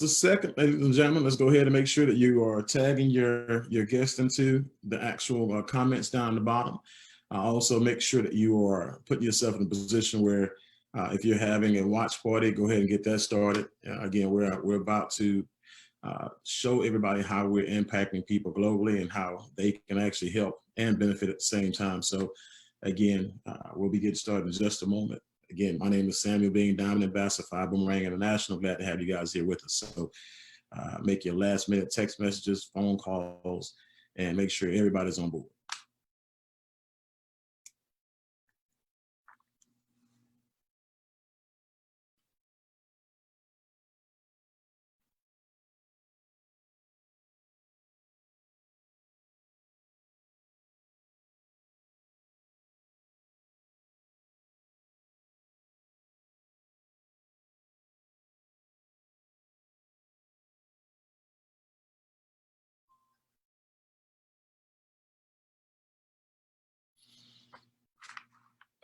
a second, ladies and gentlemen, let's go ahead and make sure that you are tagging your guest into the actual comments down the bottom. Also, make sure that you are putting yourself in a position where if you're having a watch party, go ahead and get that started. Again, we're about to show everybody how we're impacting people globally and how they can actually help and benefit at the same time. So again, we'll be getting started in just a moment. Again, my name is Samuel Bean, Diamond Ambassador for iBoomerang International. Glad to have you guys here with us. So make your last minute text messages, phone calls, and make sure everybody's on board.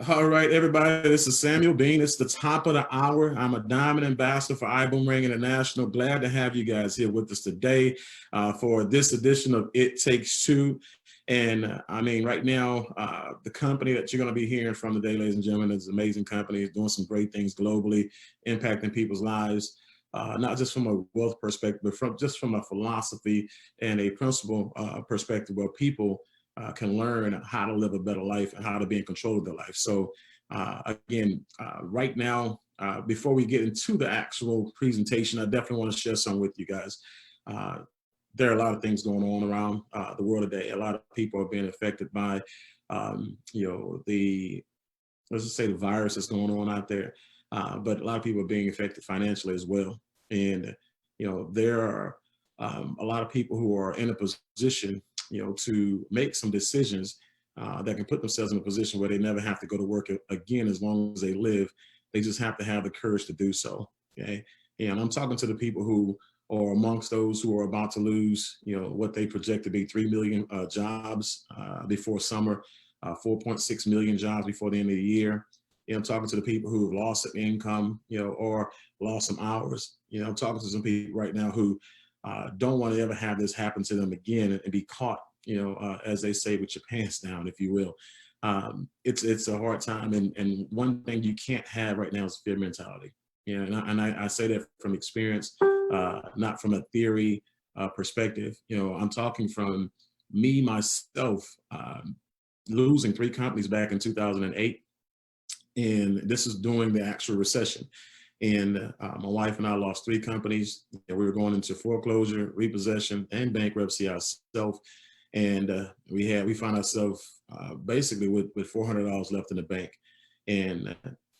All right, everybody, this is Samuel Bean. It's the top of the hour. I'm a Diamond Ambassador for iBoomerang International. Glad to have you guys here with us today for this edition of It Takes Two. And I mean, right now, the company that you're going to be hearing from today, ladies and gentlemen, is an amazing company. It's doing some great things globally, impacting people's lives, not just from a wealth perspective, but from a philosophy and a principle perspective where people can learn how to live a better life and how to be in control of their life. So again, right now, before we get into the actual presentation, I definitely want to share some with you guys. There are a lot of things going on around the world today. A lot of people are being affected by, let's just say the virus that's going on out there. But a lot of people are being affected financially as well. And, there are a lot of people who are in a position to make some decisions that can put themselves in a position where they never have to go to work again as long as they live. They just have to have the courage to do so. Okay. And I'm talking to the people who are amongst those who are about to lose, what they project to be 3 million jobs before summer, 4.6 million jobs before the end of the year. I'm talking to the people who have lost some income, or lost some hours. I'm talking to some people right now who don't want to ever have this happen to them again and be caught, as they say, with your pants down, if you will. It's a hard time. And one thing you can't have right now is fear mentality. And I say that from experience, not from a theory perspective. I'm talking from me, myself, losing 3 companies back in 2008. And this is during the actual recession. And my wife and I lost 3 companies. We were going into foreclosure, repossession, and bankruptcy ourselves. And we found ourselves basically with $400 left in the bank. And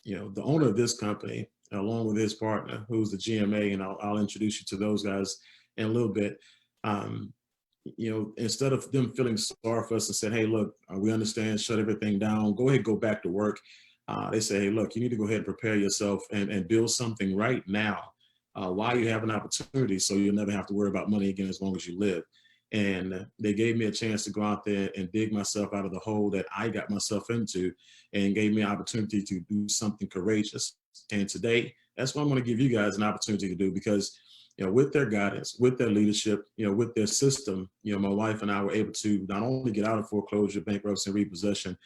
the owner of this company, along with his partner, who's the GMA, and I'll introduce you to those guys in a little bit. Instead of them feeling sorry for us and said, "Hey, look, we understand, shut everything down, go ahead, go back to work." They say, "Hey, look, you need to go ahead and prepare yourself and build something right now while you have an opportunity, so you'll never have to worry about money again as long as you live." And they gave me a chance to go out there and dig myself out of the hole that I got myself into, and gave me an opportunity to do something courageous. And today, that's what I'm going to give you guys an opportunity to do, because with their guidance, with their leadership, with their system, my wife and I were able to not only get out of foreclosure, bankruptcy, and repossession,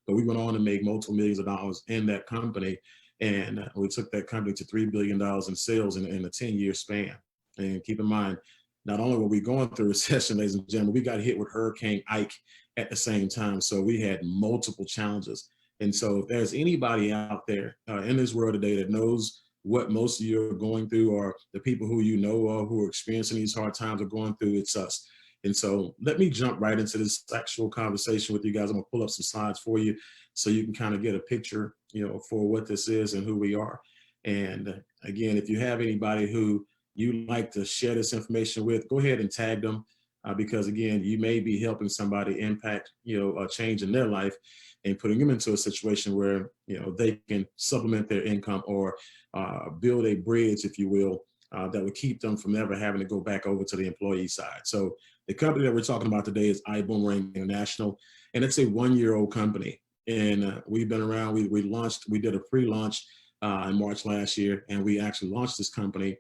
but we went on to make multiple millions of dollars in that company. And we took that company to $3 billion in sales in a 10-year span. And keep in mind, not only were we going through a recession, ladies and gentlemen, we got hit with Hurricane Ike at the same time. So we had multiple challenges. And so if there's anybody out there in this world today that knows what most of you are going through, or the people who you know of who are experiencing these hard times are going through, it's us. And so let me jump right into this actual conversation with you guys. I'm gonna pull up some slides for you so you can kind of get a picture, for what this is and who we are. And again, if you have anybody who you like to share this information with, go ahead and tag them, because again, you may be helping somebody impact, a change in their life and putting them into a situation where, they can supplement their income or build a bridge, if you will, that would keep them from ever having to go back over to the employee side. So the company that we're talking about today is iBoomerang International, and it's a 1-year-old company. And we've been around, we did a pre-launch in March last year, and we actually launched this company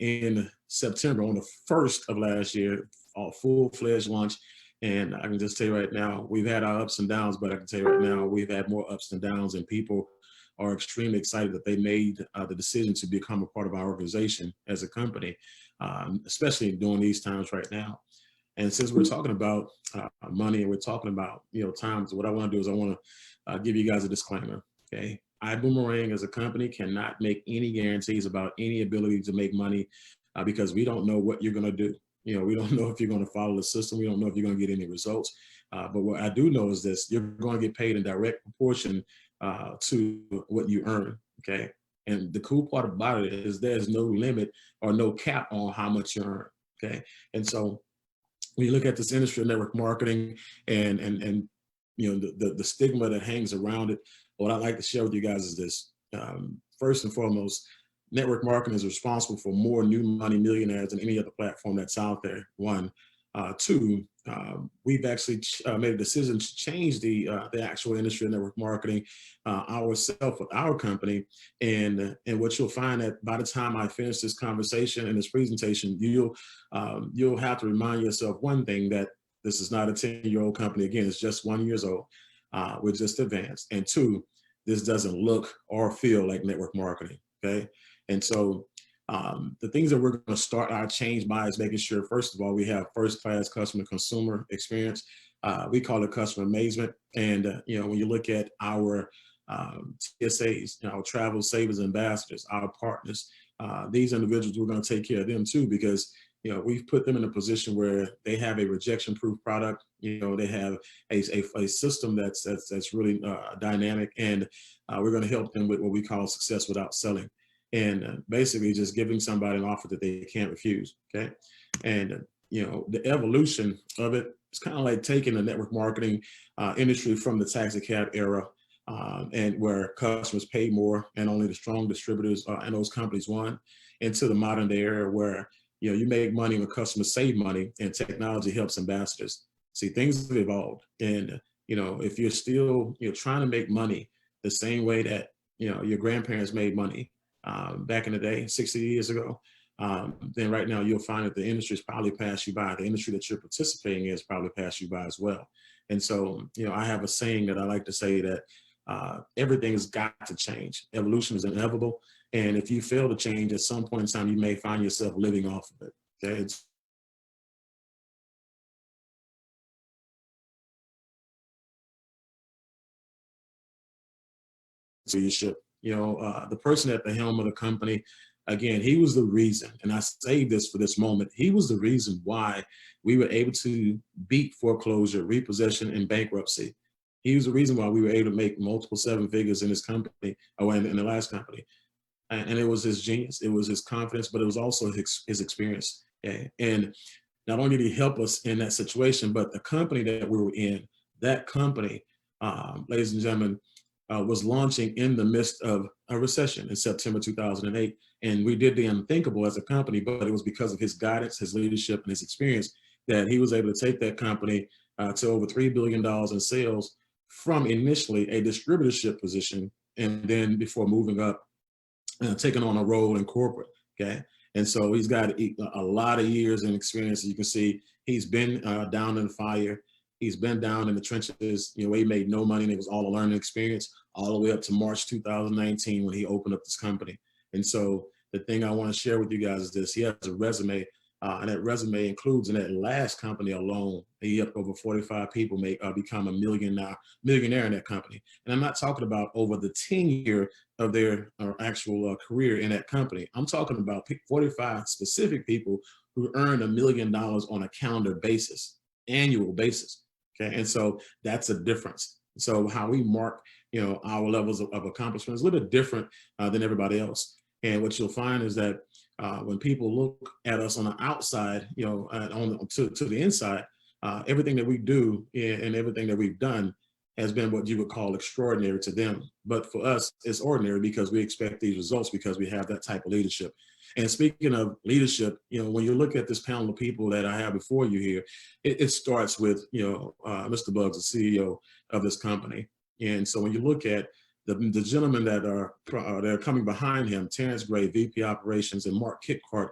in September on the 1st of last year, a full-fledged launch. And I can just tell you right now, we've had our ups and downs, but I can tell you right now, we've had more ups and downs, and people are extremely excited that they made the decision to become a part of our organization as a company, especially during these times right now. And since we're talking about money and we're talking about, times, what I want to do is I want to give you guys a disclaimer. Okay, iBoomerang as a company cannot make any guarantees about any ability to make money because we don't know what you're going to do. We don't know if you're going to follow the system. We don't know if you're going to get any results. But what I do know is this: you're going to get paid in direct proportion to what you earn. Okay, and the cool part about it is there's no limit or no cap on how much you earn. Okay, and so when you look at this industry of network marketing and the stigma that hangs around it, what I'd like to share with you guys is this. First and foremost, network marketing is responsible for more new money millionaires than any other platform that's out there. One. Two, we've actually made a decision to change the actual industry of network marketing ourselves with our company. And what you'll find that by the time I finish this conversation and this presentation, you'll have to remind yourself one thing, that this is not a 10-year-old company. Again, it's just 1 year old. We're just advanced. And two, this doesn't look or feel like network marketing. Okay. And so the things that we're going to start our change by is making sure, first of all, we have first-class customer consumer experience. We call it customer amazement. And, when you look at our TSAs, our travel savers ambassadors, our partners, these individuals, we're going to take care of them too, because, we've put them in a position where they have a rejection-proof product. They have a system that's really dynamic, and we're going to help them with what we call success without selling. And basically just giving somebody an offer that they can't refuse. Okay. And, the evolution of it, it's kind of like taking the network marketing industry from the taxi cab era and where customers pay more and only the strong distributors and those companies won, into the modern day era where, you make money when customers save money and technology helps ambassadors. See, things have evolved. And, if you're still, trying to make money the same way that, your grandparents made money, back in the day, 60 years ago, then right now you'll find that the industry's probably passed you by. The industry that you're participating in has probably passed you by as well. And so, I have a saying that I like to say that everything's got to change. Evolution is inevitable. And if you fail to change, at some point in time, you may find yourself living off of it. Okay. So you should, the person at the helm of the company, again, he was the reason, and I saved this for this moment, he was the reason why we were able to beat foreclosure, repossession, and bankruptcy. He was the reason why we were able to make multiple seven figures in this company, or in the last company. And it was his genius, it was his confidence, but it was also his experience. Okay? And not only did he help us in that situation, but the company that we were in, that company, ladies and gentlemen, was launching in the midst of a recession in September 2008. And we did the unthinkable as a company, but it was because of his guidance, his leadership, and his experience that he was able to take that company to over $3 billion in sales from initially a distributorship position, and then before moving up, taking on a role in corporate. Okay. And so he's got a lot of years in experience. As you can see, he's been down in the fire. He's been down in the trenches, where he made no money and it was all a learning experience, all the way up to March 2019 when he opened up this company. And so the thing I want to share with you guys is this: he has a resume, and that resume includes, in that last company alone, he helped over 45 people become a millionaire in that company. And I'm not talking about over the 10-year of their actual career in that company. I'm talking about 45 specific people who earned $1 million on a calendar basis, annual basis. Okay, and so that's a difference. So how we mark, our levels of accomplishment is a little bit different than everybody else. And what you'll find is that when people look at us on the outside, to the inside, everything that we do and everything that we've done has been what you would call extraordinary to them. But for us, it's ordinary because we expect these results because we have that type of leadership. And speaking of leadership, when you look at this panel of people that I have before you here, it starts with, Mr. Bugs, the CEO of this company. And so when you look at the gentlemen that are coming behind him, Terrence Gray, VP Operations, and Mark Kickhart,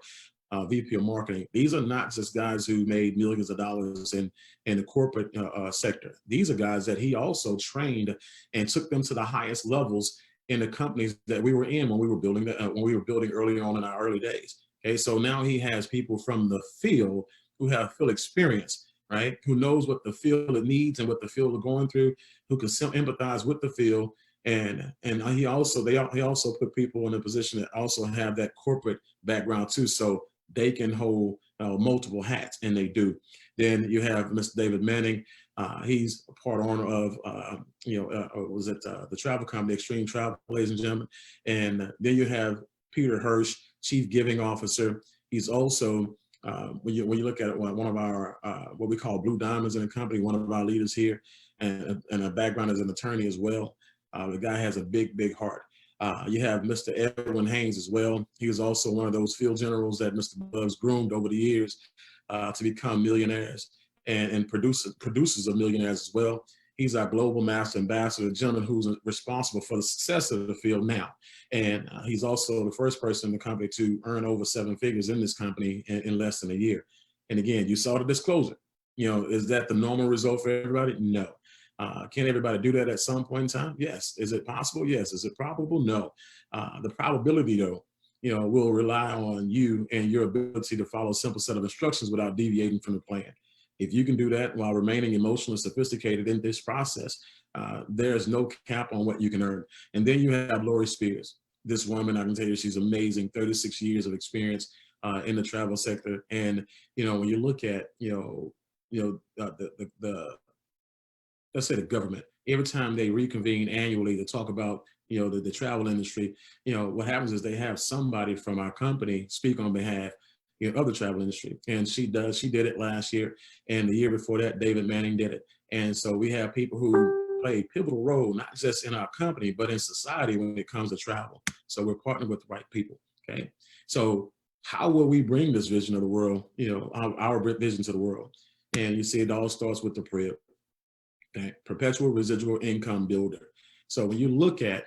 VP of Marketing. These are not just guys who made millions of dollars in the corporate sector. These are guys that he also trained and took them to the highest levels in the companies that we were in when we were building early on in our early days. Okay, so now he has people from the field who have field experience, right? Who knows what the field needs and what the field are going through, who can empathize with the field. And he also put people in a position that also have that corporate background too, so they can hold multiple hats, and they do. Then you have Mr. David Manning. He's a part owner of the travel company Extreme Travel, ladies and gentlemen. And then you have Peter Hirsch, Chief Giving Officer. He's also when you look at it, one of our what we call Blue Diamonds in the company, one of our leaders here, and a background as an attorney as well. The guy has a big heart. You have Mr. Edwin Haynes as well. He was also one of those field generals that Mr. Bugs groomed over the years to become millionaires and producers of millionaires as well. He's our global master ambassador, a gentleman who's responsible for the success of the field now. And he's also the first person in the company to earn over 7 figures in this company in less than a year. And again, you saw the disclosure. Is that the normal result for everybody? No. Can everybody do that at some point in time? Yes. Is it possible? Yes. Is it probable? No. The probability, though, will rely on you and your ability to follow a simple set of instructions without deviating from the plan. If you can do that while remaining emotionally sophisticated in this process, there's no cap on what you can earn. And then you have Lori Spears. This woman, I can tell you, she's amazing. 36 years of experience in the travel sector. And when you look at let's say the government, every time they reconvene annually to talk about the travel industry, what happens is they have somebody from our company speak on behalf of the travel industry. And she did it last year, and the year before that, David Manning did it. And so we have people who play a pivotal role, not just in our company, but in society when it comes to travel. So we're partnering with the right people. Okay. So how will we bring this vision of the world, our vision to the world? And you see, it all starts with the PRIB. Okay. Perpetual Residual Income Builder. So when you look at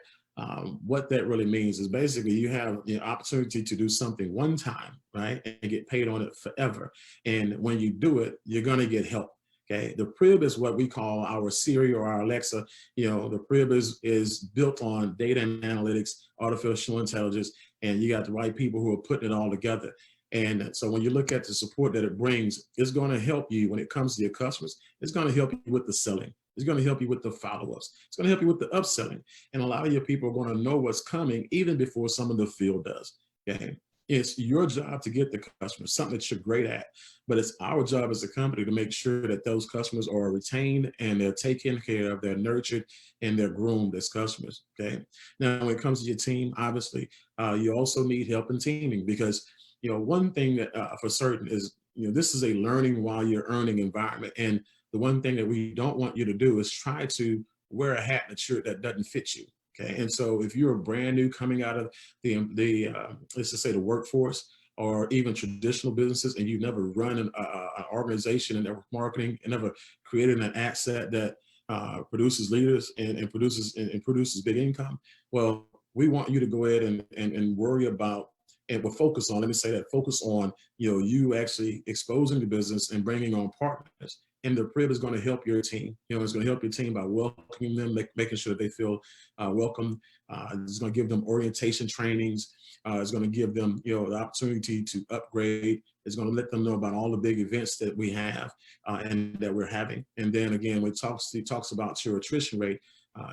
what that really means is basically you have the opportunity to do something one time, right, and get paid on it forever. And when you do it, you're going to get help. Okay. The PRIB is what we call our Siri or our Alexa. The PRIB is built on data and analytics, artificial intelligence, and you got the right people who are putting it all together. And so when you look at the support that it brings, it's going to help you when it comes to your customers. It's going to help you with the selling. It's going to help you with the follow-ups. It's going to help you with the upselling. And a lot of your people are going to know what's coming even before some of the field does. Okay. It's your job to get the customers, something that you're great at, but it's our job as a company to make sure that those customers are retained and they're taken care of, they're nurtured, and they're groomed as customers. Okay. Now, when it comes to your team, obviously, you also need help in teaming because one thing that for certain is, this is a learning while you're earning environment. And the one thing that we don't want you to do is try to wear a hat that doesn't fit you. Okay. And so if you're brand new coming out of let's just say the workforce or even traditional businesses, and you've never run an organization in network marketing and never created an asset that produces leaders and produces big income, well, we want you to go ahead and worry about, and we'll focus on, focus on, you actually exposing the business and bringing on partners. And the PRIB is going to help your team. It's going to help your team by welcoming them, making sure that they feel welcome. It's going to give them orientation trainings. It's going to give them, the opportunity to upgrade. It's going to let them know about all the big events that we have and that we're having. And then again, when he talks about your attrition rate,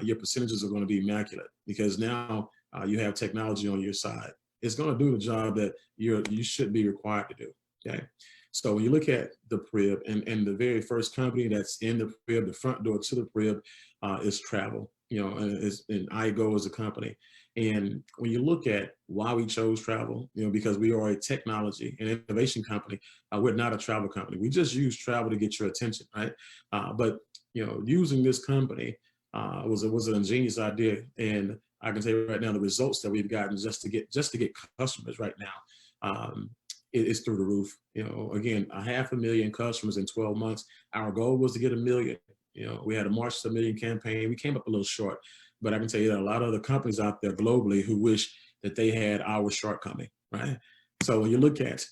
your percentages are going to be immaculate because now you have technology on your side. It's going to do the job that you should be required to do. Okay. So when you look at the PRIB and the very first company that's in the PRIB, the front door to the PRIB is travel, and iGo is a company. And when you look at why we chose travel, because we are a technology and innovation company, we're not a travel company. We just use travel to get your attention, right? But using this company was an ingenious idea, and I can tell you right now the results that we've gotten just to get customers right now. It's through the roof. Again, 500,000 customers in 12 months. Our goal was to get 1 million. We had a March to 1 Million campaign. We came up a little short, but I can tell you that a lot of other companies out there globally who wish that they had our shortcoming, right? So when you look at,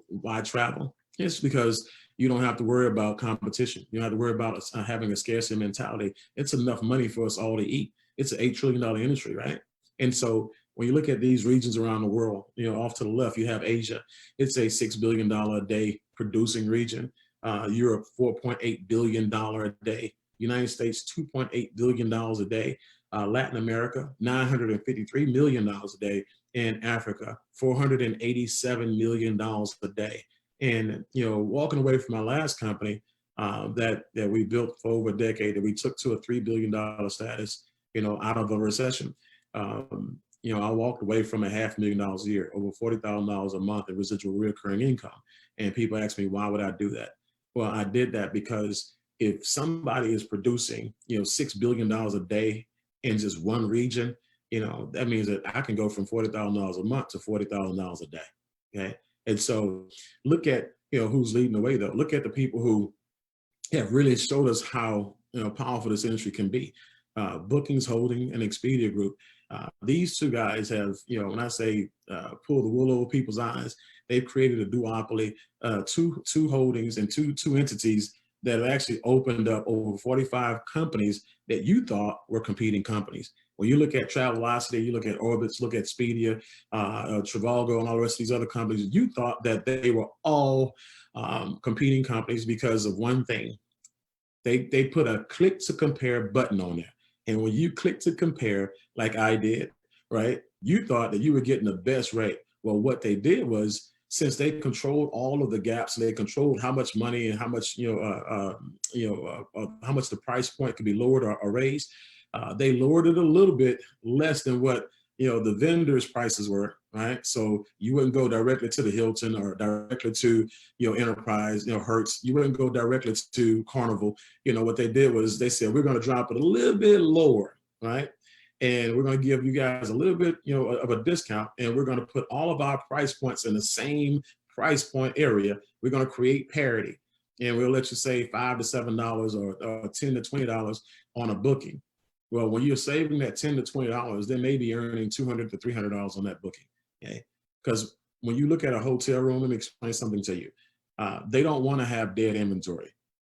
why travel, it's because you don't have to worry about competition. You don't have to worry about having a scarcity mentality. It's enough money for us all to eat. It's an $8 trillion industry, right? And so when you look at these regions around the world, off to the left, you have Asia. It's a $6 billion a day producing region. Europe, $4.8 billion a day. United States, $2.8 billion a day. Latin America, $953 million a day. And Africa, $487 million a day. And, walking away from my last company that we built for over a decade, that we took to a $3 billion status, out of a recession. I walked away from $500,000 a year, over $40,000 a month in residual recurring income. And people ask me, why would I do that? Well, I did that because if somebody is producing, $6 billion a day in just one region, that means that I can go from $40,000 a month to $40,000 a day. Okay. And so look at, who's leading the way though. Look at the people who have really showed us how, powerful this industry can be. Bookings Holding and Expedia Group. These two guys have, when I say pull the wool over people's eyes, they've created a duopoly, two holdings and two entities that have actually opened up over 45 companies that you thought were competing companies. When you look at Travelocity, you look at Orbitz, look at Expedia, Trivago, and all the rest of these other companies, you thought that they were all competing companies because of one thing. They put a click to compare button on there. And when you click to compare, like I did, right, you thought that you were getting the best rate. Well, what they did was, since they controlled all of the gaps, they controlled how much money and how much, how much the price point could be lowered or raised. They lowered it a little bit less than what, the vendors' prices were, right? So you wouldn't go directly to the Hilton or directly to, Enterprise, Hertz. You wouldn't go directly to Carnival. What they did was they said, we're going to drop it a little bit lower, right? And we're going to give you guys a little bit, of a discount, and we're going to put all of our price points in the same price point area. We're going to create parity, and we'll let you save $5 to $7 or $10 to $20 on a booking. Well, when you're saving that $10 to $20, they may be earning $200 to $300 on that booking. Okay, because when you look at a hotel room, let me explain something to you. They don't want to have dead inventory.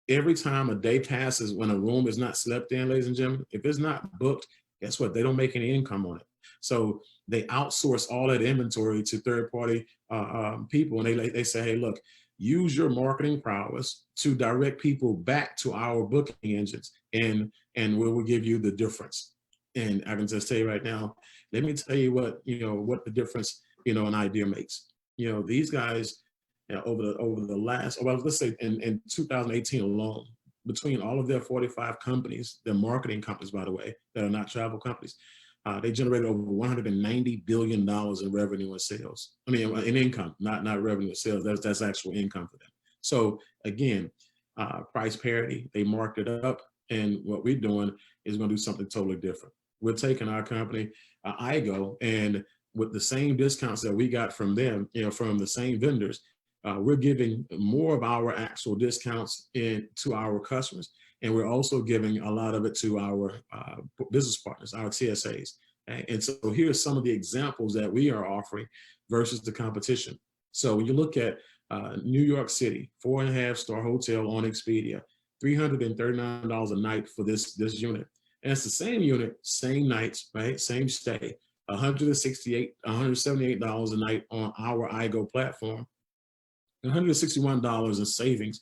Every time a day passes when a room is not slept in, ladies and gentlemen, if it's not booked, guess what? They don't make any income on it. So they outsource all that inventory to third-party people, and they say, hey, look, use your marketing prowess to direct people back to our booking engines, and we will give you the difference. And I can just tell you right now, let me tell you what the difference an idea makes. These guys over the last, well, let's say in 2018 alone, between all of their 45 companies, their marketing companies, by the way, that are not travel companies, they generated over $190 billion in revenue and sales. I mean, in income, not revenue and sales. That's actual income for them. So again, price parity, they marked it up. And what we're doing is going to do something totally different. We're taking our company, iGo, and with the same discounts that we got from them, from the same vendors, we're giving more of our actual discounts to our customers. And we're also giving a lot of it to our business partners, our TSAs. And so here's some of the examples that we are offering versus the competition. So when you look at New York City, 4.5-star hotel on Expedia, $339 a night for this unit. And it's the same unit, same nights, right? Same stay, $178 a night on our iGo platform, $161 in savings.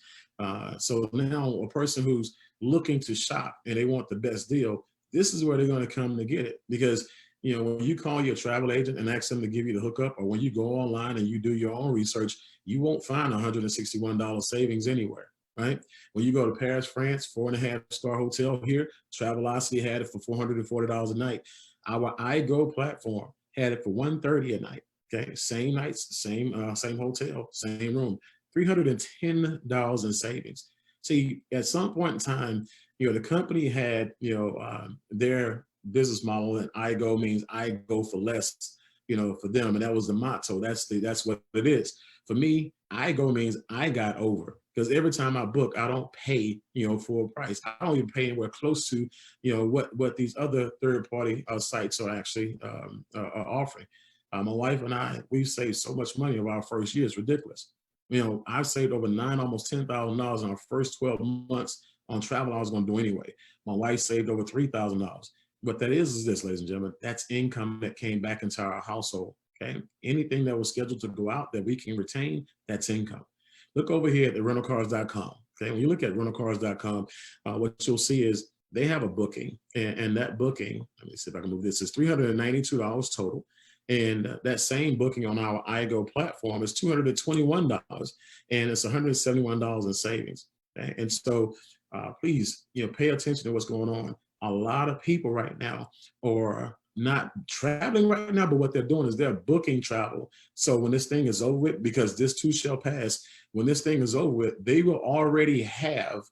So now a person who's looking to shop and they want the best deal, this is where they're going to come to get it. Because when you call your travel agent and ask them to give you the hookup, or when you go online and you do your own research, you won't find $161 savings anywhere. Right? When you go to Paris, France, 4.5-star hotel here, Travelocity had it for $440 a night. Our iGo platform had it for $130 a night. Okay, same nights, same hotel, same room, $310 in savings. See, at some point in time, the company had their business model, and iGo means I go for less. for them. And that was the motto. That's what it is. For me, I go means I got over, because every time I book, I don't pay, full price. I don't even pay anywhere close to, what these other third party sites are actually are offering. My wife and I, we've saved so much money over our first year. It's ridiculous. I've saved over almost $10,000 in our first 12 months on travel I was going to do anyway. My wife saved over $3,000. What that is this, ladies and gentlemen, that's income that came back into our household. Okay. Anything that was scheduled to go out that we can retain, that's income. Look over here at the rentalcars.com. Okay. When you look at rentalcars.com, what you'll see is they have a booking, and that booking, let me see if I can move this, is $392 total. And that same booking on our iGo platform is $221, and it's $171 in savings. Okay? And so please, pay attention to what's going on. A lot of people right now are not traveling right now, but what they're doing is they're booking travel. So when this thing is over with, because this too shall pass, when this thing is over with, they will already have,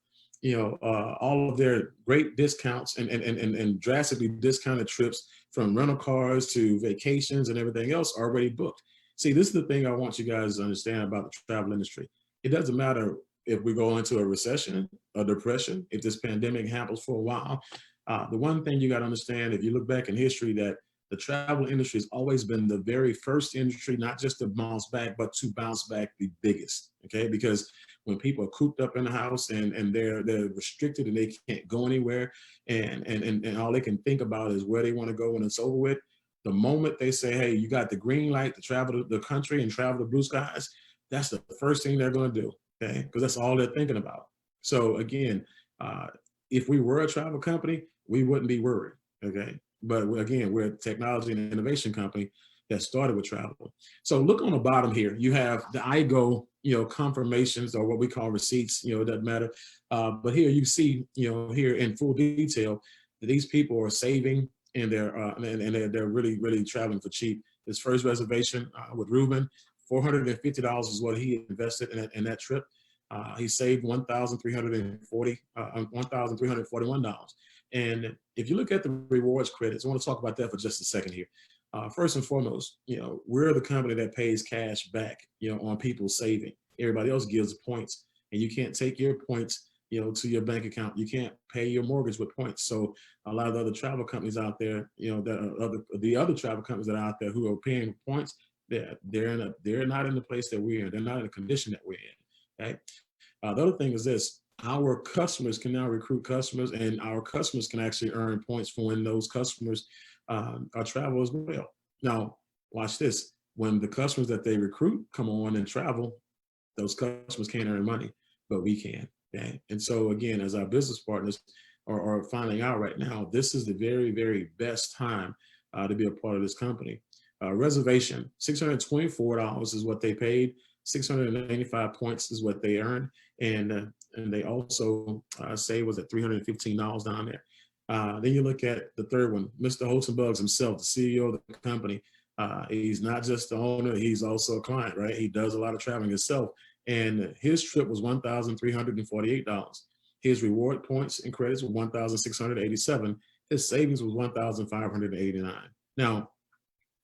all of their great discounts and drastically discounted trips, from rental cars to vacations and everything else, already booked. See, this is the thing I want you guys to understand about the travel industry. It doesn't matter if we go into a recession, a depression, if this pandemic happens for a while. The one thing you got to understand, if you look back in history, that the travel industry has always been the very first industry, not just to bounce back, but to bounce back the biggest. Okay, because when people are cooped up in the house and they're restricted and they can't go anywhere, and all they can think about is where they want to go when it's over with, the moment they say, hey, you got the green light to travel to the country and travel to blue skies, that's the first thing they're going to do. Okay, because that's all they're thinking about. So again, if we were a travel company, we wouldn't be worried. Okay, but again, we're a technology and innovation company that started with travel. So look on the bottom here. You have the iGo, confirmations, or what we call receipts. It doesn't matter. But here you see, here in full detail, that these people are saving, and they're really, really traveling for cheap. His first reservation with Ruben, $450 is what he invested in that trip. He saved $1,341. And if you look at the rewards credits, I want to talk about that for just a second here. First and foremost, we're the company that pays cash back, on people saving. Everybody else gives points, and you can't take your points, to your bank account. You can't pay your mortgage with points. So a lot of the other travel companies out there, the other travel companies that are out there who are paying points, they're not in the place that we're in. They're not in the condition that we're in. Okay. The other thing is this: our customers can now recruit customers, and our customers can actually earn points for when those customers are travel as well. Now, watch this. When the customers that they recruit come on and travel, those customers can't earn money, but we can. Okay. And so again, as our business partners are finding out right now, this is the very, very best time to be a part of this company. Reservation, $624 is what they paid. 695 points is what they earned, and they also say was at $315 down there. Then you look at the third one, Mr. Holzenbugs himself, the CEO of the company. He's not just the owner, he's also a client, right? He does a lot of traveling himself, and his trip was $1,348. His reward points and credits were 1,687. His savings was 1,589. Now,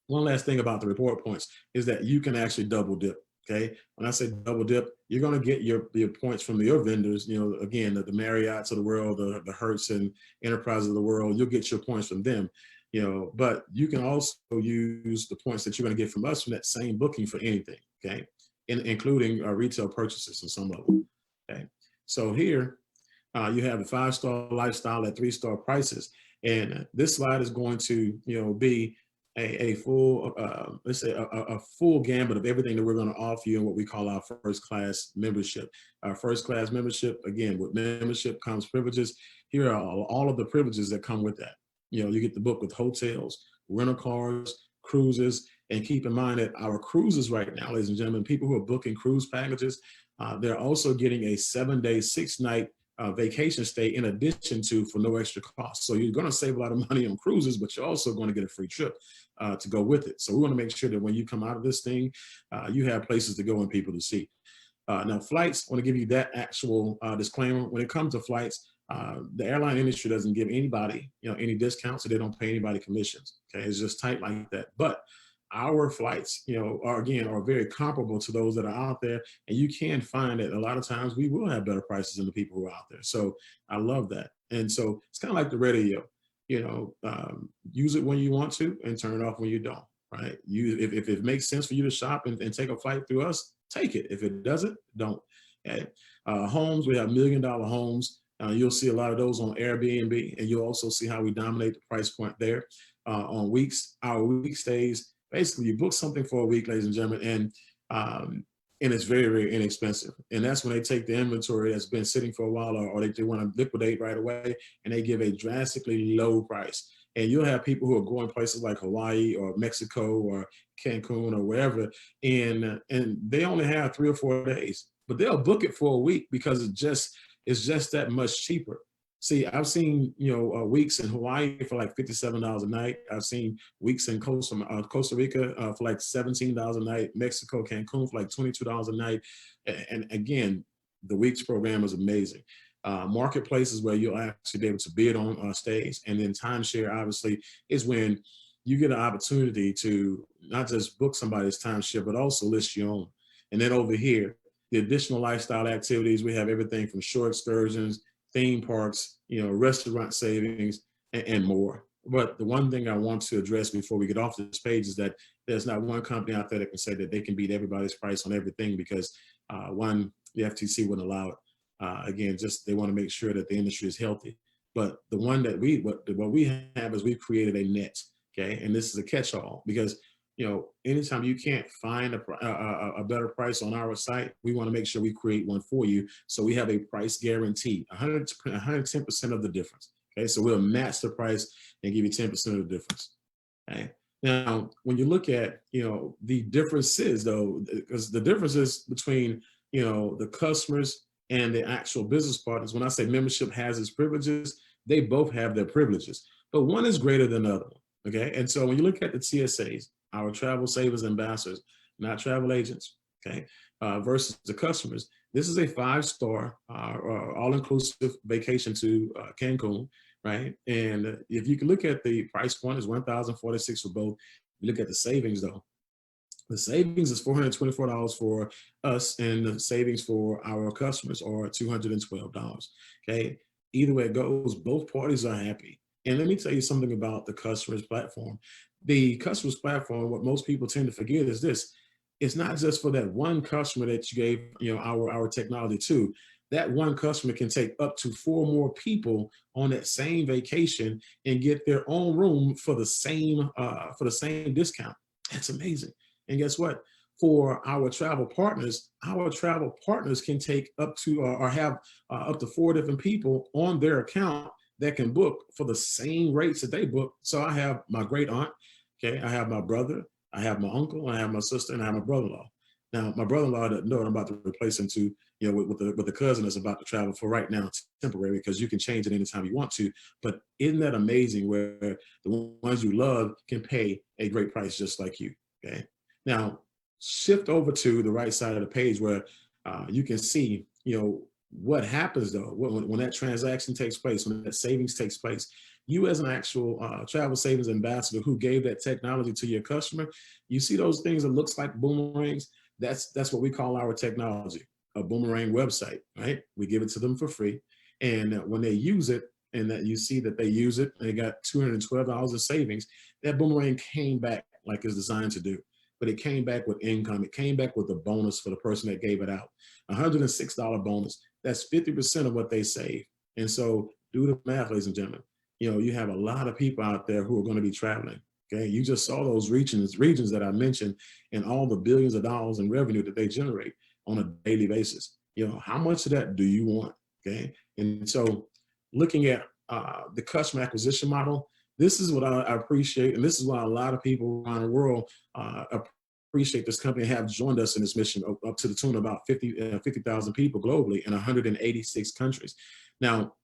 one last thing about the reward points is that you can actually double dip. Okay. When I say double dip, you're going to get your points from your vendors, again, the Marriotts of the world, the Hertz and Enterprise of the world. You'll get your points from them, but you can also use the points that you're going to get from us from that same booking for anything. Okay. Including retail purchases on some level. Okay. So here you have the 5-star lifestyle at 3-star prices. And this slide is going to, be a full, let's say a full gambit of everything that we're going to offer you in what we call our first class membership. Our first class membership, again, with membership comes privileges. Here are all of the privileges that come with that. You get the book with hotels, rental cars, cruises, and keep in mind that our cruises right now, ladies and gentlemen, people who are booking cruise packages, they're also getting a 7-day, 6-night vacation stay in addition to, for no extra cost. So you're going to save a lot of money on cruises, but you're also going to get a free trip to go with it. So we want to make sure that when you come out of this thing, you have places to go and people to see. Now, flights, I want to give you that actual disclaimer. When it comes to flights, the airline industry doesn't give anybody, any discounts, so they don't pay anybody commissions. Okay, it's just tight like that. But our flights, are very comparable to those that are out there. And you can find that a lot of times we will have better prices than the people who are out there. So I love that. And so it's kind of like the radio, use it when you want to and turn it off when you don't, right? If it makes sense for you to shop and take a flight through us, take it. If it doesn't, don't. Okay? Homes, we have $1 million homes. You'll see a lot of those on Airbnb, and you'll also see how we dominate the price point there. On our week stays, basically you book something for a week, ladies and gentlemen, and it's very, very inexpensive. And that's when they take the inventory that's been sitting for a while, or they want to liquidate right away, and they give a drastically low price. And you'll have people who are going places like Hawaii or Mexico or Cancun or wherever, and they only have 3 or 4 days, but they'll book it for a week because it's just that much cheaper. See, I've seen weeks in Hawaii for like $57 a night. I've seen weeks in Costa Rica for like $17 a night. Mexico, Cancun for like $22 a night. And again, the weeks program is amazing. Marketplaces where you'll actually be able to bid on stays, and then timeshare obviously is when you get an opportunity to not just book somebody's timeshare, but also list your own. And then over here, the additional lifestyle activities, we have everything from short excursions, theme parks, restaurant savings, and more. But the one thing I want to address before we get off this page is that there's not one company out there that can say that they can beat everybody's price on everything, because one, the FTC wouldn't allow it. Again, just they want to make sure that the industry is healthy. But the one that what we have is we've created a net, okay? And this is a catch-all, because anytime you can't find a better price on our site, we want to make sure we create one for you. So we have a price guarantee, 110% of the difference. Okay, so we'll match the price and give you 10% of the difference. Okay. Now, when you look at the differences, though, because the differences between the customers and the actual business partners, when I say membership has its privileges, they both have their privileges, but one is greater than the other one. Okay, and so when you look at the TSAs, our travel savers ambassadors, not travel agents, okay, versus the customers, this is a 5-star all-inclusive vacation to Cancun, right? And if you can look at the price point, is $1,046 for both. You look at the savings, though. The savings is $424 for us, and the savings for our customers are $212. Okay, either way it goes, both parties are happy. And let me tell you something about the customer's platform. The customer's platform, what most people tend to forget is this: it's not just for that one customer that you gave our technology to. That one customer can take up to 4 more people on that same vacation and get their own room for the same discount. That's amazing. And guess what? For our travel partners can take up to or have up to 4 different people on their account that can book for the same rates that they book. So I have my great aunt, okay, I have my brother, I have my uncle, I have my sister, and I have my brother-in-law. Now, my brother-in-law doesn't know I'm about to replace him to, with the cousin that's about to travel for right now, it's temporary, because you can change it anytime you want to. But isn't that amazing, where the ones you love can pay a great price just like you, okay? Now, shift over to the right side of the page where you can see, what happens though when that transaction takes place, when that savings takes place. You, as an actual travel savings ambassador who gave that technology to your customer, you see those things that looks like boomerangs. That's what we call our technology, a boomerang website, right? We give it to them for free, and when they use it, and that you see that they use it, they got $212 of savings. That boomerang came back like it's designed to do. But it came back with income. It came back with a bonus for the person that gave it out. $106 bonus. That's 50% of what they save. And so do the math, ladies and gentlemen. You have a lot of people out there who are going to be traveling. Okay, you just saw those regions that I mentioned, and all the billions of dollars in revenue that they generate on a daily basis. How much of that do you want? Okay, and so looking at the customer acquisition model, this is what I appreciate, and this is why a lot of people around the world appreciate this company and have joined us in this mission, up to the tune of about 50,000 people globally in 186 countries. Now,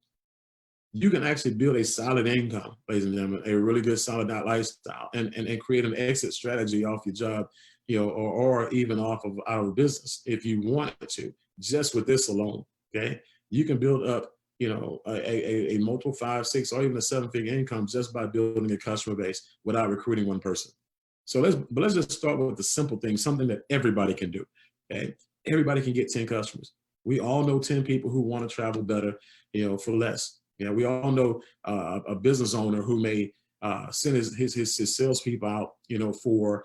you can actually build a solid income, ladies and gentlemen, a really good solid lifestyle, and create an exit strategy off your job, or even off of our business if you wanted to, just with this alone. Okay, you can build up a multiple 5, 6, or even a 7-figure income just by building a customer base without recruiting one person. So let's just start with the simple thing, something that everybody can do. Okay, everybody can get 10 customers. We all know 10 people who want to travel better, for less. We all know a business owner who may send his salespeople out, for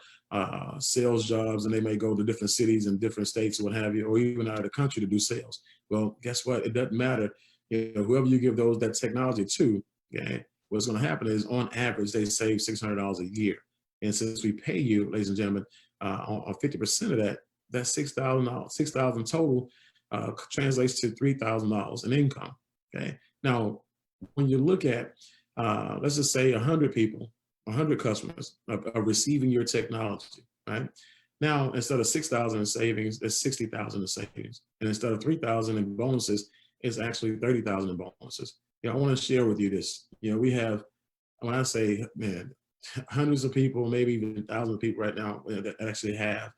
sales jobs, and they may go to different cities and different states or what have you, or even out of the country to do sales. Well, guess what? It doesn't matter. Whoever you give that technology to, okay, what's going to happen is on average they save $600 a year. And since we pay you, ladies and gentlemen, on 50% of that, that's $6,000. 6,000 total translates to $3,000 in income. Okay. Now, when you look at, let's just say 100 people, 100 customers are receiving your technology, right? Now, instead of 6,000 in savings, it's 60,000 in savings. And instead of 3,000 in bonuses, it's actually 30,000 in bonuses. I want to share with you this. We have, when I say, man, hundreds of people, maybe even thousands of people right now that actually have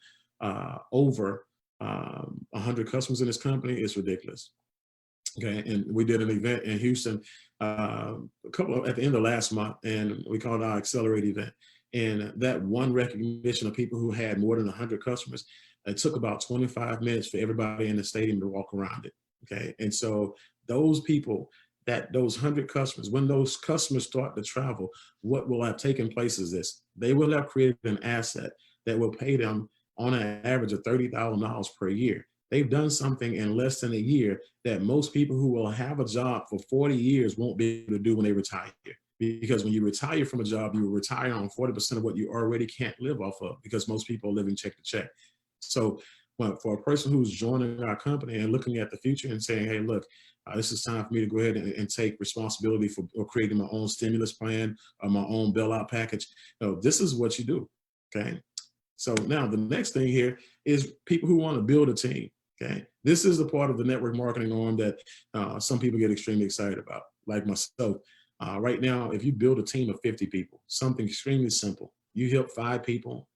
over 100 customers in this company. It's ridiculous. Okay, and we did an event in Houston at the end of last month, and we called our Accelerate event. And that one recognition of people who had more than 100 customers, it took about 25 minutes for everybody in the stadium to walk around it. Okay, and so those people, those 100 customers, when those customers start to travel, what will have taken place is this: they will have created an asset that will pay them on an average of $30,000 per year. They've done something in less than a year that most people who will have a job for 40 years won't be able to do when they retire. Because when you retire from a job, you retire on 40% of what you already can't live off of, because most people are living check to check. So for a person who's joining our company and looking at the future and saying, hey, look, this is time for me to go ahead and take responsibility for creating my own stimulus plan or my own bailout package, this is what you do. Okay. So now the next thing here is people who want to build a team. Okay, this is the part of the network marketing arm that some people get extremely excited about, like myself. Right now, if you build a team of 50 people, something extremely simple, you help 5 people,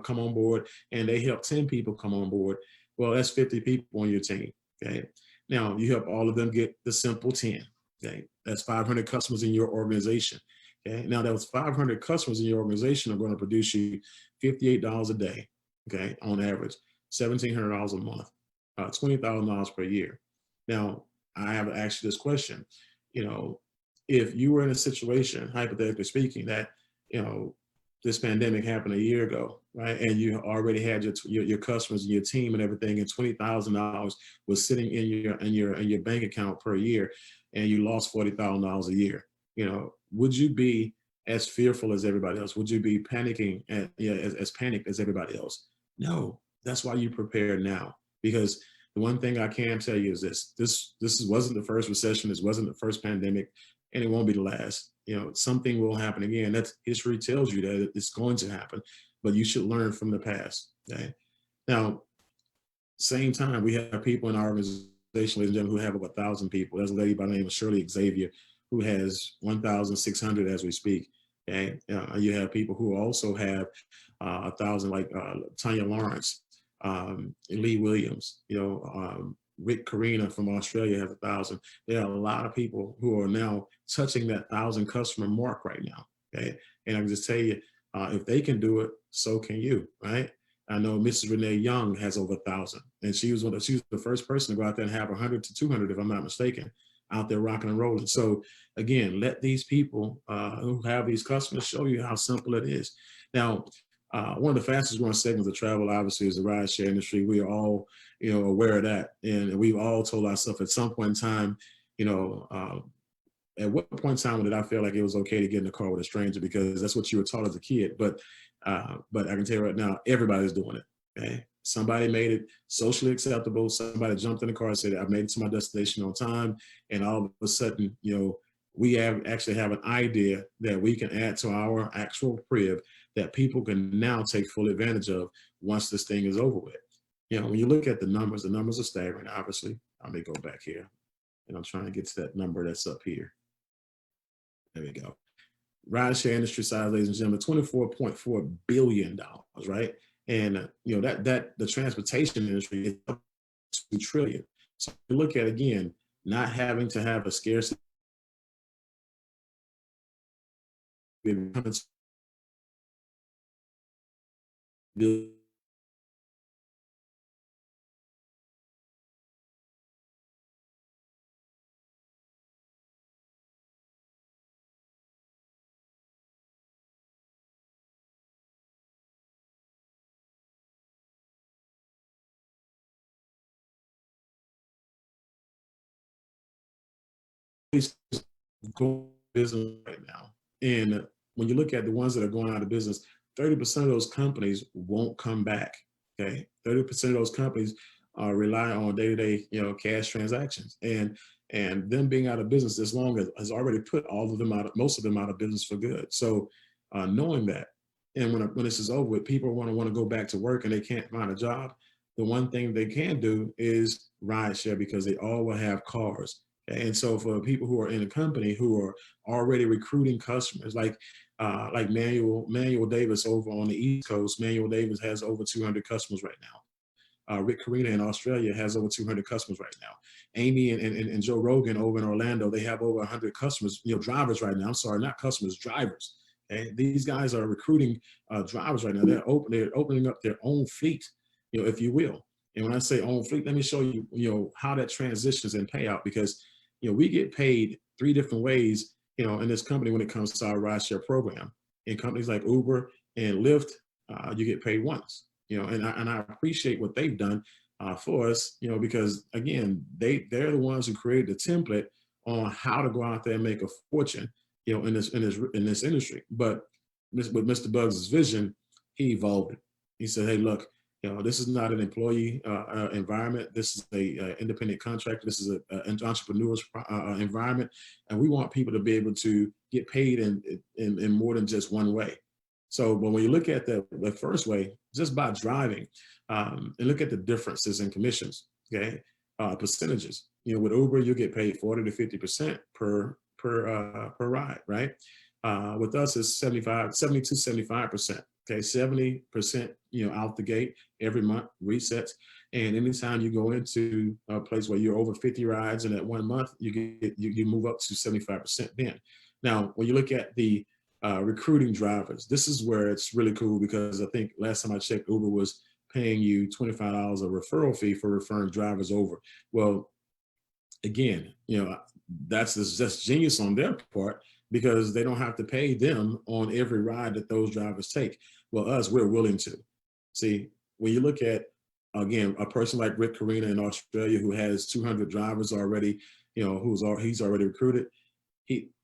come on board, and they help 10 people come on board. Well, that's 50 people on your team. Okay, now you help all of them get the simple 10. Okay, that's 500 customers in your organization. Okay, now those 500 customers in your organization are going to produce you $58 a day. Okay, on average, $1,700 a month. $20,000 per year. Now, I have asked you this question. If you were in a situation, hypothetically speaking, that, this pandemic happened a year ago, right? And you already had your customers and your team and everything, and $20,000 was sitting in your bank account per year, and you lost $40,000 a year. Would you be as fearful as everybody else? Would you be panicking as panicked as everybody else? No. That's why you prepare now. Because the one thing I can tell you is this wasn't the first recession, this wasn't the first pandemic, and it won't be the last. Something will happen again. That's history tells you that it's going to happen, but you should learn from the past. Okay. Now, same time, we have people in our organization, ladies and gentlemen, who have over 1,000 people. There's a lady by the name of Shirley Xavier who has 1,600 as we speak. Okay. You have people who also have 1,000, like Tanya Lawrence. Lee Williams, Rick Carina from Australia has 1,000. There are a lot of people who are now touching that 1,000 customer mark right now. Okay, and I can just tell you, if they can do it, so can you. Right? I know Mrs. Renee Young has over 1,000, and she was the first person to go out there and have 100 to 200, if I'm not mistaken, out there rocking and rolling. So again, let these people who have these customers show you how simple it is. Now, one of the fastest growing segments of travel, obviously, is the rideshare industry. We are all, aware of that, and we've all told ourselves at some point in time, at what point in time did I feel like it was okay to get in the car with a stranger, because that's what you were taught as a kid. But I can tell you right now, everybody's doing it. Okay, somebody made it socially acceptable. Somebody jumped in the car and said, "I've made it to my destination on time," and all of a sudden, we actually have an idea that we can add to our actual crib that people can now take full advantage of once this thing is over with. When you look at the numbers are staggering, obviously. Let me go back here, and I'm trying to get to that number that's up here. There we go. Rideshare industry size, ladies and gentlemen, $24.4 billion, right? And that the transportation industry is up to $2 trillion. So you look at, again, not having to have a scarcity build these go business right now. And when you look at the ones that are going out of business, 30% of those companies won't come back. Okay. 30% of those companies rely on day-to-day, cash transactions. And them being out of business as long as has already put all of them out, most of them out of business for good. So knowing that, and when this is over with, people want to go back to work and they can't find a job. The one thing they can do is ride share because they all will have cars. And so for people who are in a company who are already recruiting customers, like Manuel Davis over on the East Coast, Manuel Davis has over 200 customers right now. Rick Carina in Australia has over 200 customers right now. Amy and Joe Rogan over in Orlando, they have over 100 customers, drivers right now. I'm sorry, not customers, drivers. And these guys are recruiting drivers right now. They're opening up their own fleet, if you will. And when I say own fleet, let me show you, how that transitions and payout because, we get paid three different ways, in this company when it comes to our rideshare program. In companies like Uber and Lyft, you get paid once, and I appreciate what they've done for us, because again, they're the ones who created the template on how to go out there and make a fortune, in this industry. But with Mr. Bugs' vision, he evolved it. He said, "Hey, look, this is not an employee environment. This is a independent contractor. This is an entrepreneur's environment, and we want people to be able to get paid in more than just one way." So, but when you look at the first way, just by driving, and look at the differences in commissions, okay, percentages. With Uber, you get paid 40 to 50% per ride, right? With us, it's 70 to 75%. Okay, 70%, out the gate every month, resets. And anytime you go into a place where you're over 50 rides in that 1 month, you move up to 75% then. Now, when you look at the recruiting drivers, this is where it's really cool because I think last time I checked, Uber was paying you $25 a referral fee for referring drivers over. Well, again, that's genius on their part because they don't have to pay them on every ride that those drivers take. Well, we're willing to. See, when you look at, again, a person like Rick Carina in Australia who has 200 drivers already, he's already recruited.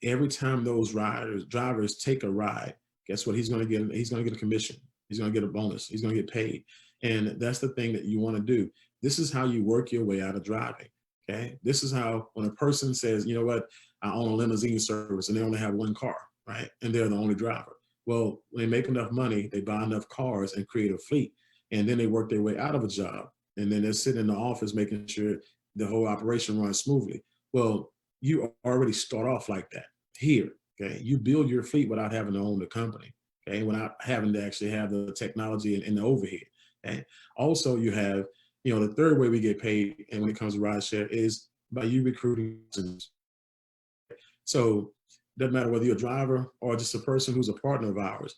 Every time those drivers take a ride, guess what he's going to get? He's going to get a commission. He's going to get a bonus. He's going to get paid. And that's the thing that you want to do. This is how you work your way out of driving. Okay. This is how, when a person says, you know what, I own a limousine service and they only have one car, right? And they're the only driver. Well, when they make enough money, they buy enough cars and create a fleet. And then they work their way out of a job. And then they're sitting in the office making sure the whole operation runs smoothly. Well, you already start off like that here. Okay. You build your fleet without having to own the company. Okay. Without having to actually have the technology and the overhead. Okay. Also, you have, the third way we get paid, and when it comes to rideshare, is by you recruiting. So it doesn't matter whether you're a driver or just a person who's a partner of ours.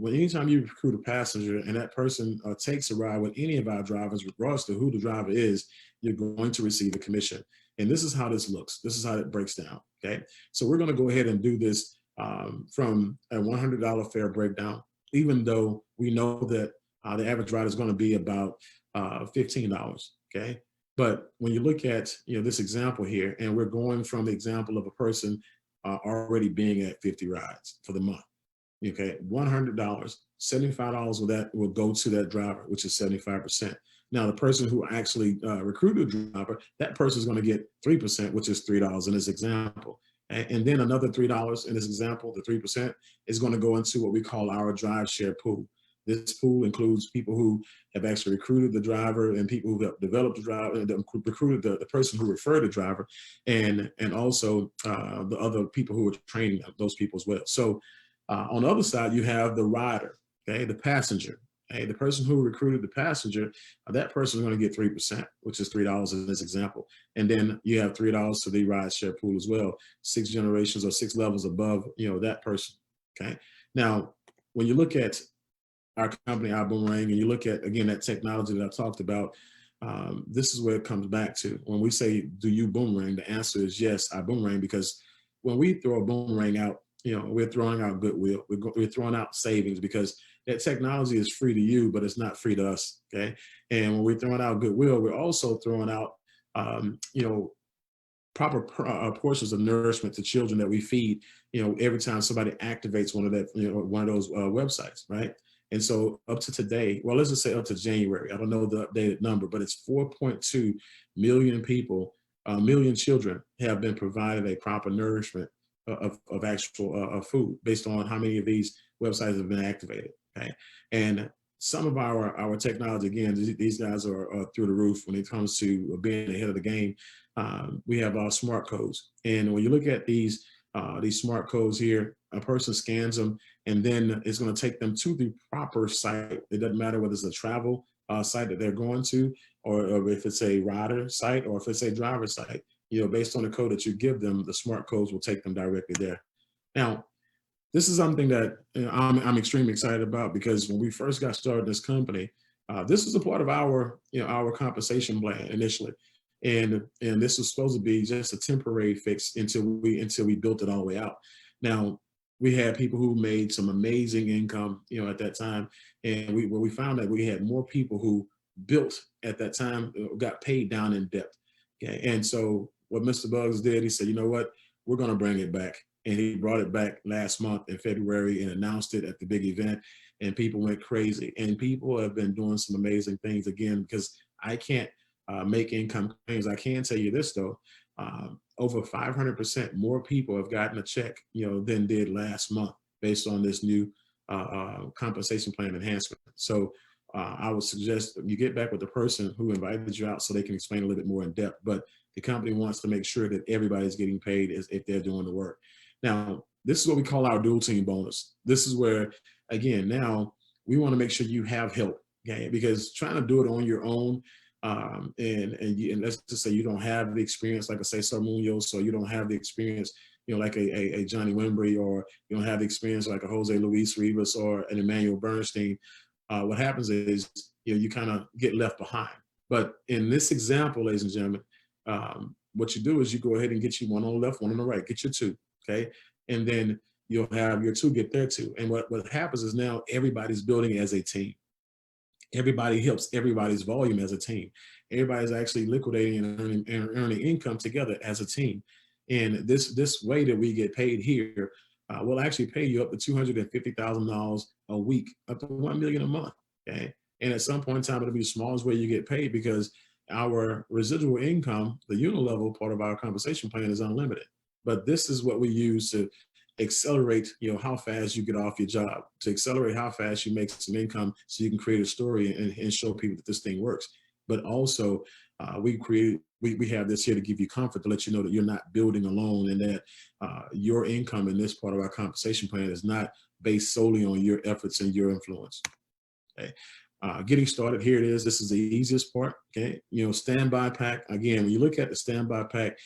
Anytime you recruit a passenger and that person takes a ride with any of our drivers, regardless of who the driver is, you're going to receive a commission. And this is how this looks. This is how it breaks down. Okay. So we're going to go ahead and do this from a $100 fare breakdown, even though we know that the average ride is going to be about $15. Okay. But when you look at, this example here, and we're going from the example of a person already being at 50 rides for the month. Okay. $100, $75 of that will go to that driver, which is 75%. Now, the person who actually recruited the driver, that person is going to get 3%, which is $3 in this example. And then another $3 in this example, the 3% is going to go into what we call our drive share pool. This pool includes people who have actually recruited the driver and people who have developed the driver, and recruited the person who referred the driver, and also the other people who are training those people as well. So on the other side, you have the rider, okay, the passenger. Hey, the person who recruited the passenger, that person is going to get 3%, which is $3 in this example. And then you have $3 to the ride share pool as well, 6 generations or 6 levels above, that person. Okay. Now, when you look at our company, our Boomerang, and you look at, again, that technology that I talked about, this is where it comes back to. When we say, do you boomerang? The answer is yes, I boomerang, because when we throw a boomerang out, we're throwing out goodwill. We're throwing out savings, because that technology is free to you, but it's not free to us. Okay. And when we're throwing out goodwill, we're also throwing out, you know, proper portions of nourishment to children that we feed, every time somebody activates one of those websites, right? And so up to today, well, let's just say up to January, I don't know the updated number, but it's 4.2 million people, million children have been provided a proper nourishment of actual food based on how many of these websites have been activated. Okay. And some of our technology, again, these guys are through the roof when it comes to being ahead of the game. We have our smart codes, and when you look at these smart codes here, a person scans them, and then it's going to take them to the proper site. It doesn't matter whether it's a travel site that they're going to, or if it's a rider site, or if it's a driver site. Based on the code that you give them, the smart codes will take them directly there. Now, this is something that I'm extremely excited about, because when we first got started in this company, this was a part of our compensation plan initially, and this was supposed to be just a temporary fix until we built it all the way out. Now, we had people who made some amazing income, at that time, and we found that we had more people who built at that time, got paid down in depth. Okay, and so what Mr. Bugs did, he said, you know what, we're going to bring it back. And he brought it back last month in February and announced it at the big event, and people went crazy. And people have been doing some amazing things, again, because I can't make income claims. I can tell you this though, over 500% more people have gotten a check, than did last month, based on this new compensation plan enhancement. So I would suggest you get back with the person who invited you out so they can explain a little bit more in depth. But the company wants to make sure that everybody's getting paid if they're doing the work. Now, this is what we call our dual team bonus. This is where, again, now we want to make sure you have help, okay? Because trying to do it on your own, and let's just say you don't have the experience, like I say, Cesar Munoz, so you don't have the experience, like a Johnny Wimbrey, or you don't have the experience like a Jose Luis Rivas or an Emmanuel Bernstein. What happens is, you kind of get left behind. But in this example, ladies and gentlemen, what you do is you go ahead and get you one on the left, one on the right, get your two. Okay. And then you'll have your two get their two. And what happens is now everybody's building as a team. Everybody helps everybody's volume as a team. Everybody's actually liquidating and earning income together as a team. And this way that we get paid here will actually pay you up to $250,000 a week, up to $1 million a month. Okay. And at some point in time, it'll be the smallest way you get paid, because our residual income, the unilevel part of our compensation plan, is unlimited. But this is what we use to accelerate, how fast you get off your job, to accelerate how fast you make some income, so you can create a story and show people that this thing works. But also, we have this here to give you comfort, to let you know that you're not building alone, and that your income in this part of our compensation plan is not based solely on your efforts and your influence. Okay. Getting started, here it is. This is the easiest part. Okay. Standby pack. Again, when you look at the standby pack,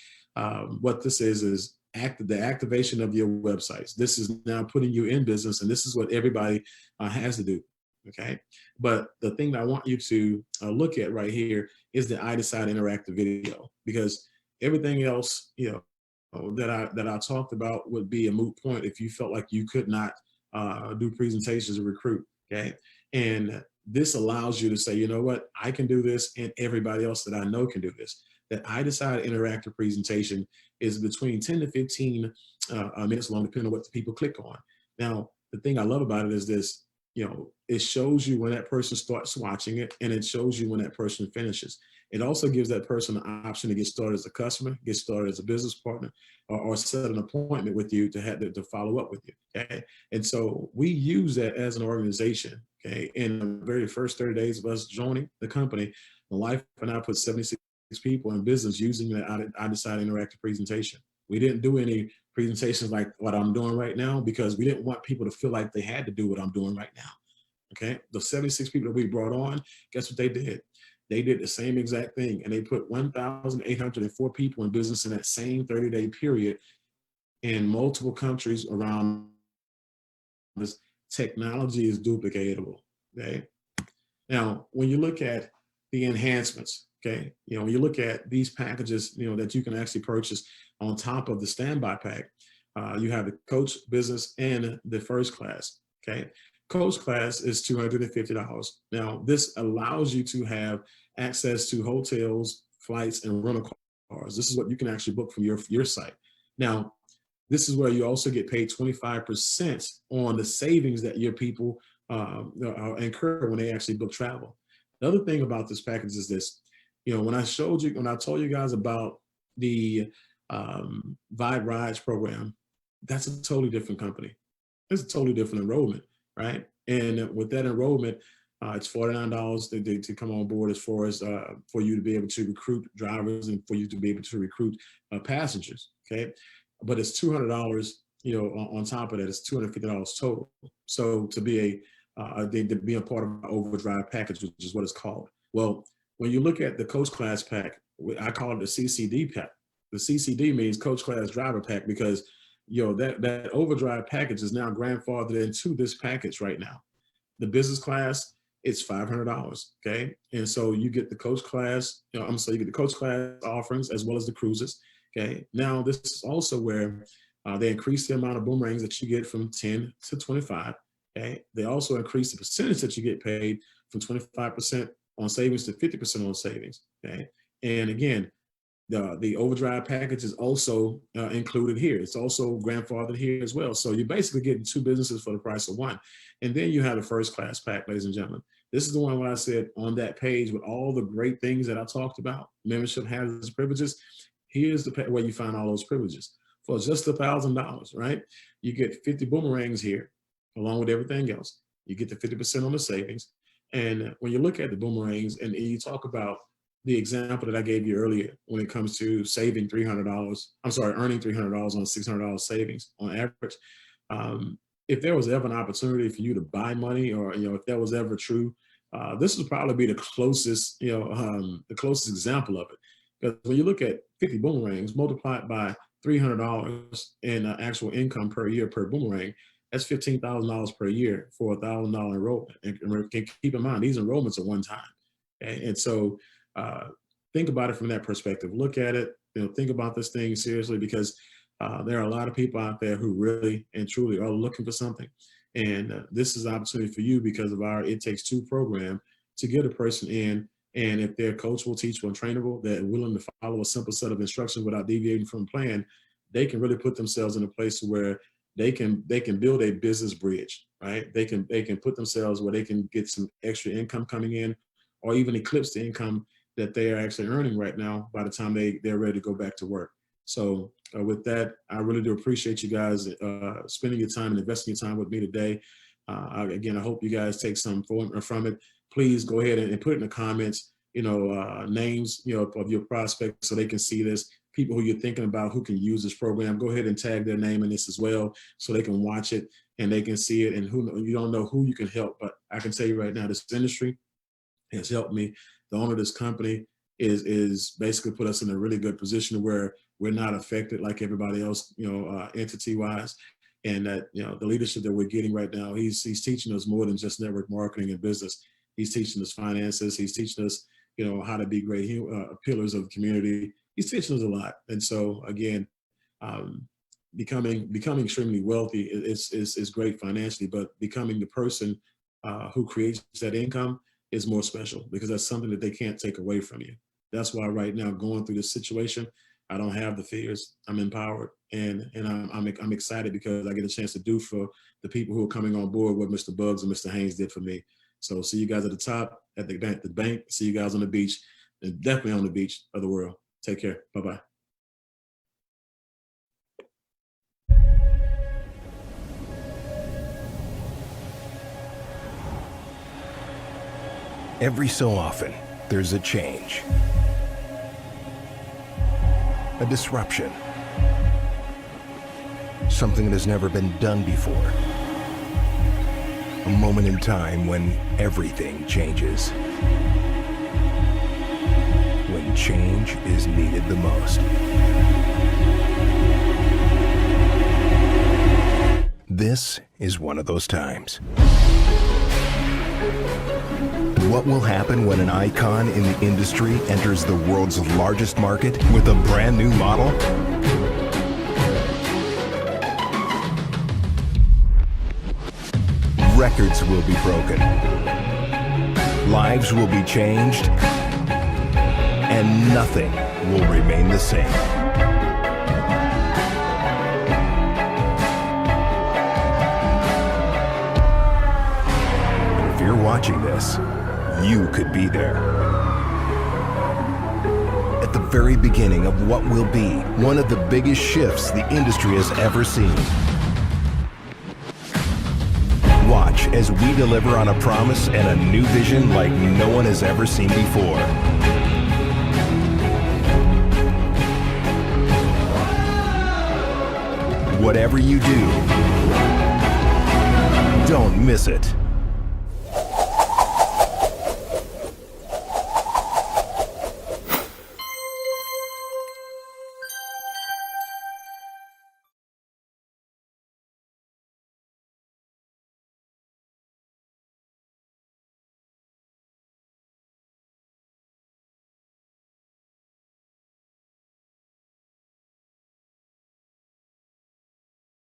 what this is the activation of your websites. This is now putting you in business, and this is what everybody has to do. Okay. But the thing that I want you to look at right here is the iDecide interactive video, because everything else, that I talked about would be a moot point if you felt like you could not do presentations or recruit. Okay. And this allows you to say, you know what, I can do this, and everybody else that I know can do this. That iDecide interactive presentation is between 10 to 15 minutes long, depending on what the people click on. Now, the thing I love about it is this, it shows you when that person starts watching it, and it shows you when that person finishes. It also gives that person an option to get started as a customer, get started as a business partner, or set an appointment with you to follow up with you. Okay. And so we use that as an organization. Okay. In the very first 30 days of us joining the company, my wife and I put 76 people in business using the iDecide interactive presentation. We didn't do any presentations like what I'm doing right now, because we didn't want people to feel like they had to do what I'm doing right now. Okay. The 76 people that we brought on, guess what they did? They did the same exact thing, and they put 1,804 people in business in that same 30-day period in multiple countries around. This technology is duplicatable. Okay. Now, when you look at the enhancements, okay, when you look at these packages, that you can actually purchase on top of the standby pack, you have the coach business and the first class. Okay. Coach class is $250. Now, this allows you to have access to hotels, flights, and rental cars. This is what you can actually book from your site. Now, this is where you also get paid 25% on the savings that your people incur when they actually book travel. The other thing about this package is this, when I told you guys about the Vibe Rides program, that's a totally different company. It's a totally different enrollment, right? And with that enrollment, it's $49 to come on board as far as for you to be able to recruit drivers and for you to be able to recruit passengers, okay? But it's $200, on top of that, it's $250 total. So to be a part of our overdrive package, which is what it's called. Well, when you look at the coach class pack, I call it the CCD pack. The CCD means coach class driver pack because that overdrive package is now grandfathered into this package right now. The business class, it's $500. Okay, and so you get the coach class. You get the coach class offerings as well as the cruises. Okay, now this is also where they increase the amount of boomerangs that you get from 10 to 25. Okay, they also increase the percentage that you get paid from 25% on savings to 50% on savings. Okay, and again, the overdrive package is also included here. It's also grandfathered here as well. So you're basically getting two businesses for the price of one. And then you have the first class pack, ladies and gentlemen. This is the one where I said on that page with all the great things that I talked about, membership has privileges. Here's the where you find all those privileges for just $1,000, right? You get 50 boomerangs here along with everything else. You get the 50% on the savings. And when you look at the boomerangs and you talk about the example that I gave you earlier, when it comes to saving $300, earning $300 on $600 savings on average. If there was ever an opportunity for you to buy money, or if that was ever true, this would probably be the closest, the closest example of it. Because when you look at 50 boomerangs multiplied by $300 in actual income per year per boomerang, that's $15,000 per year for $1,000 enrollment. And keep in mind, these enrollments are one time. Okay? And so think about it from that perspective. Look at it, think about this thing seriously, because there are a lot of people out there who really and truly are looking for something. And this is an opportunity for you because of our It Takes Two program to get a person in. And if they're coachable, teachable, and trainable, they're willing to follow a simple set of instructions without deviating from plan, they can really put themselves in a place where they can build a business bridge, right? They can put themselves where they can get some extra income coming in, or even eclipse the income that they are actually earning right now by the time they're ready to go back to work. So with that, I really do appreciate you guys spending your time and investing your time with me today. Again, I hope you guys take some from it. Please go ahead and put in the comments, names, of your prospects so they can see this. People who you're thinking about who can use this program, go ahead and tag their name in this as well so they can watch it and they can see it. And you don't know who you can help, but I can tell you right now, this industry has helped me. The owner of this company is basically put us in a really good position where we're not affected like everybody else, entity-wise. And that, the leadership that we're getting right now, he's teaching us more than just network marketing and business. He's teaching us finances. He's teaching us, how to be great pillars of the community. He's teaching us a lot. And so again, becoming extremely wealthy is great financially, but becoming the person who creates that income is more special, because that's something that they can't take away from you. That's why right now, going through this situation, I don't have the fears. I'm empowered, and I'm excited because I get a chance to do for the people who are coming on board what Mr. Bugs and Mr. Haynes did for me. So see you guys at the top, at the bank. See you guys on the beach, and definitely on the beach of the world. Take care. Bye-bye. Every so often, there's a change, a disruption, something that has never been done before, a moment in time when everything changes, when change is needed the most. This is one of those times. What will happen when an icon in the industry enters the world's largest market with a brand new model? Records will be broken. Lives will be changed. And nothing will remain the same. If you're watching this, you could be there. At the very beginning of what will be one of the biggest shifts the industry has ever seen. Watch as we deliver on a promise and a new vision like no one has ever seen before. Whatever you do, don't miss it.